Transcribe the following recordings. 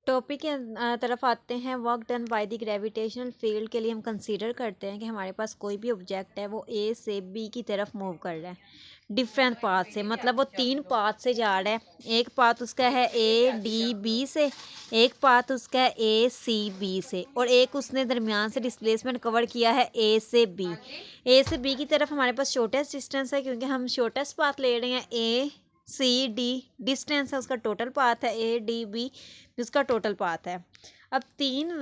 Topic के तरफ आते हैं। Work done by the gravitational field के लिए हम कंसीडर करते हैं कि हमारे पास कोई भी ऑब्जेक्ट है वो ए से बी की तरफ मूव कर रहा है डिफरेंट पाथ से, मतलब वो 3 पाथ से जा रहा है। एक पाथ उसका है ए डी बी से, एक पाथ उसका है ए सी बी से, और एक उसने दरमियान से डिस्प्लेसमेंट कवर किया है ए से बी। ए से बी की तरफ हमारे पास शॉर्टेस्ट डिस्टेंस है क्योंकि हम शॉर्टेस्ट पाथ ले रहे हैं। ए सी डी डिस्टेंस है, उसका टोटल पाथ है। ए डी बी उसका टोटल पाथ है। अब तीनों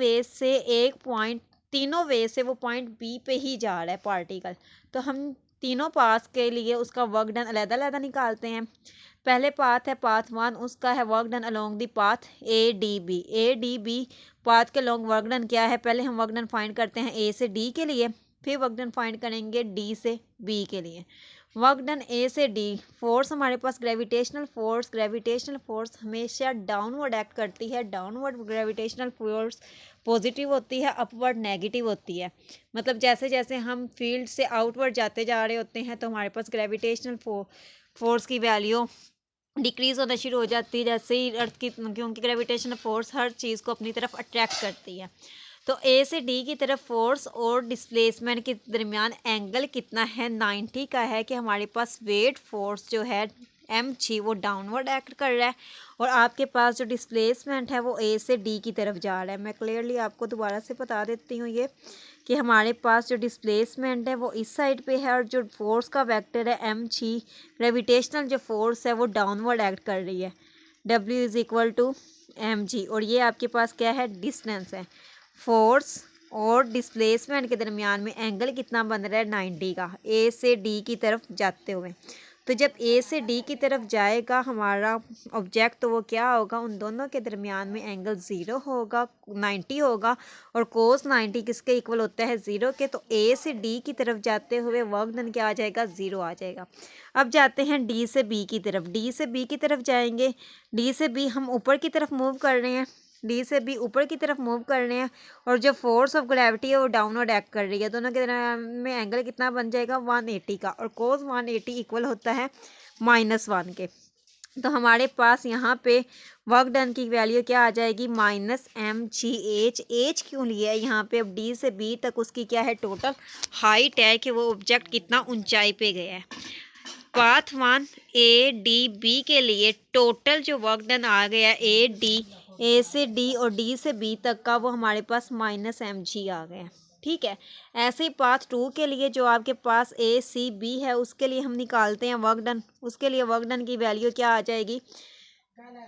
वे से वो पॉइंट बी पे ही जा रहा है पार्टिकल, तो हम तीनों पाथ के लिए उसका वर्क डन अलग-अलग निकालते हैं। पहले पाथ है पाथ 1, उसका है work done along the path A D B. A D B path के लॉन्ग वर्क डन क्या है? पहले हम वर्क डन फाइंड करते हैं ए से डी के लिए, फिर वर्क डन फाइंड करेंगे डी से बी के लिए। वर्क डन ए से डी। फोर्स हमारे पास ग्रेविटेशनल फोर्स हमेशा डाउनवर्ड एक्ट करती है। डाउनवर्ड ग्रेविटेशनल फोर्स पॉजिटिव होती है, अपवर्ड नेगेटिव होती है। मतलब जैसे जैसे हम फील्ड से आउटवर्ड जाते जा रहे होते हैं तो हमारे पास ग्रेविटेशनल फोर्स की वैल्यू डिक्रीज होना शुरू हो जाती है जैसे ही अर्थ की, क्योंकि ग्रेविटेशनल फोर्स हर चीज़ को अपनी तरफ अट्रैक्ट करती है। तो ए से डी की तरफ फोर्स और डिस्प्लेसमेंट के दरमियान एंगल कितना है? 90 का है कि हमारे पास वेट फोर्स जो है एम जी वो डाउनवर्ड एक्ट कर रहा है, और आपके पास जो डिस्प्लेसमेंट है वो ए से डी की तरफ जा रहा है। मैं क्लियरली आपको दोबारा से बता देती हूँ ये कि हमारे पास जो डिस्प्लेसमेंट है वो इस साइड पे है, और जो फोर्स का वेक्टर है एम जी, ग्रेविटेशनल जो फोर्स है वो डाउनवर्ड एक्ट कर रही है। W is equal to M G, और ये आपके पास क्या है? डिस्टेंस है। फोर्स और डिस्प्लेसमेंट के दरमियान में एंगल कितना बन रहा है? 90 का, ए से डी की तरफ जाते हुए। तो जब ए से डी की तरफ जाएगा हमारा ऑब्जेक्ट, तो वो क्या होगा? उन दोनों के दरमियान में एंगल 0 होगा, 90 होगा, और कोस 90 किसके इक्वल होता है? 0 के। तो ए से डी की तरफ जाते हुए वर्क डन क्या आ जाएगा? 0 आ जाएगा। अब जाते हैं डी से बी की तरफ। डी से बी की तरफ जाएंगे। डी से बी हम ऊपर की तरफ मूव कर रहे हैं, डी से बी ऊपर की तरफ मूव कर रहे हैं, और जो फोर्स ऑफ ग्रेविटी है वो डाउनवर्ड एक्ट कर रही है। दोनों के दरमियान में एंगल कितना बन जाएगा? 180 का, और कोस 180 इक्वल होता है -1 के। तो हमारे पास यहाँ पे वर्क डन की वैल्यू क्या आ जाएगी? -mgh। एच क्यों लिया है यहाँ पे? अब डी से बी तक उसकी क्या है? टोटल हाइट है कि वो ऑब्जेक्ट कितना ऊंचाई पे गया है। पाथ 1 ए डी बी के लिए टोटल जो वर्क डन आ गया ए से डी और डी से बी तक का, वो हमारे पास -mg आ गया। ठीक है। ऐसे ही पाथ 2 के लिए जो आपके पास ए सी बी है उसके लिए हम निकालते हैं वर्क डन। उसके लिए वर्क डन की वैल्यू क्या आ जाएगी?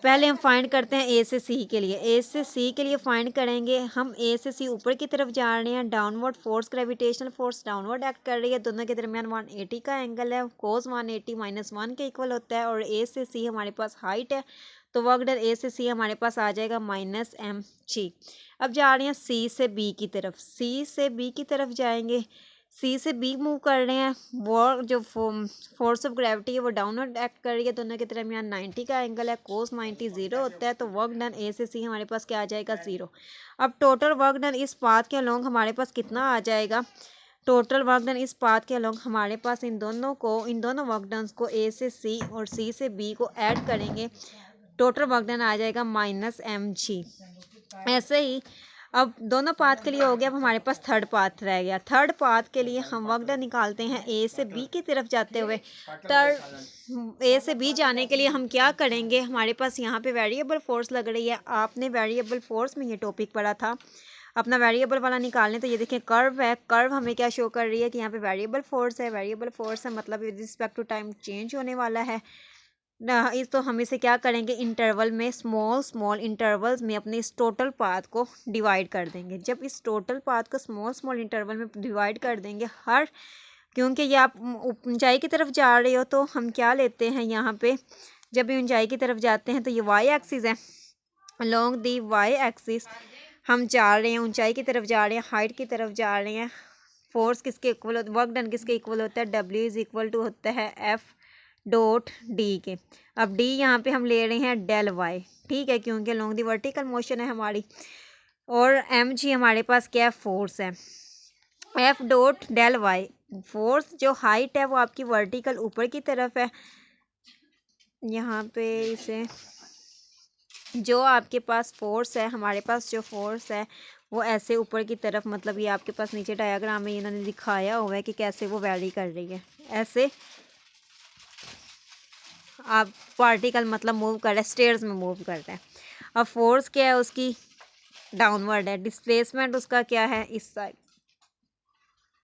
पहले हम फाइंड करते हैं ए से सी के लिए। ए से सी के लिए फाइंड करेंगे हम। ए से सी ऊपर की तरफ जा रहे हैं, downward force gravitational force downward act कर रही है, दोनों के दरमियान 180 का एंगल है, कोस 180 -1 के इक्वल होता है, और ए से सी हमारे पास हाइट है, तो वर्क डन ए से सी हमारे पास आ जाएगा -mg। अब जा रहे हैं सी से बी की तरफ। सी से बी की तरफ जाएंगे, सी से बी मूव कर रहे हैं, वो जो फोर्स ऑफ ग्रेविटी है वो डाउनवर्ड एक्ट कर रही है, दोनों के दरमियान 90 का एंगल है, कोस 90 0 होता है, तो वर्क डन ए से सी हमारे पास क्या आ जाएगा? 0। अब टोटल वर्क डन इस पाथ के अलोंग हमारे पास कितना आ जाएगा? टोटल वर्क डन इस पाथ के अलोंग हमारे पास इन दोनों वर्क डन को ए से सी और सी से बी को ऐड करेंगे, टोटल वर्क डन आ जाएगा -mg। ऐसे ही अब दोनों पाथ के लिए हो गया। अब हमारे पास थर्ड पाथ रह गया। थर्ड पाथ के लिए हम वर्क डन निकालते हैं ए से बी की तरफ जाते हुए। ए से बी जाने के लिए हम क्या करेंगे? हमारे पास यहाँ पे वेरिएबल फोर्स लग रही है। आपने वेरिएबल फोर्स में ये टॉपिक पढ़ा था। अपना वेरिएबल वाला निकालने, तो ये देखें कर्व है। कर्व हमें क्या शो कर रही है कि यहाँ पे वेरिएबल फोर्स है। वेरिएबल फोर्स है मतलब with respect to time change होने वाला है ना। इस तो हम इसे क्या करेंगे? इंटरवल में, स्मॉल इंटरवल्स में अपने इस टोटल पाथ को डिवाइड कर देंगे। जब इस टोटल पाथ को स्मॉल इंटरवल में डिवाइड कर देंगे, क्योंकि ये आप ऊंचाई की तरफ जा रहे हो, तो हम क्या लेते हैं यहाँ पे? जब भी ऊंचाई की तरफ जाते हैं तो ये वाई एक्सिस है। अलोंग दी वाई एक्सिस हम जा रहे हैं, ऊंचाई की तरफ जा रहे हैं, हाइट की तरफ जा रहे हैं। फोर्स किसके इक्वल होता है? वर्क डन किसके इक्वल होता है? W इज इक्वल टू होता है F.D के। अब D यहाँ पे हम ले रहे हैं डेल वाई, ठीक है, क्योंकि लॉन्ग दी वर्टिकल मोशन है हमारी, और mg हमारे पास क्या है? फोर्स है। F.डेल वाई, फोर्स जो हाइट है वो आपकी वर्टिकल ऊपर की तरफ है। यहाँ पे इसे जो आपके पास फोर्स है, हमारे पास जो फोर्स है वो ऐसे ऊपर की तरफ, मतलब ये आपके पास नीचे डायग्राम में इन्होंने दिखाया हुआ है कि कैसे वो वैरी कर रही है। ऐसे आप पार्टिकल मतलब मूव कर रहे हैं, स्टेयर्स में मूव कर रहे हैं। अब फोर्स क्या है उसकी, डाउनवर्ड है। डिस्प्लेसमेंट उसका क्या है, इस साइड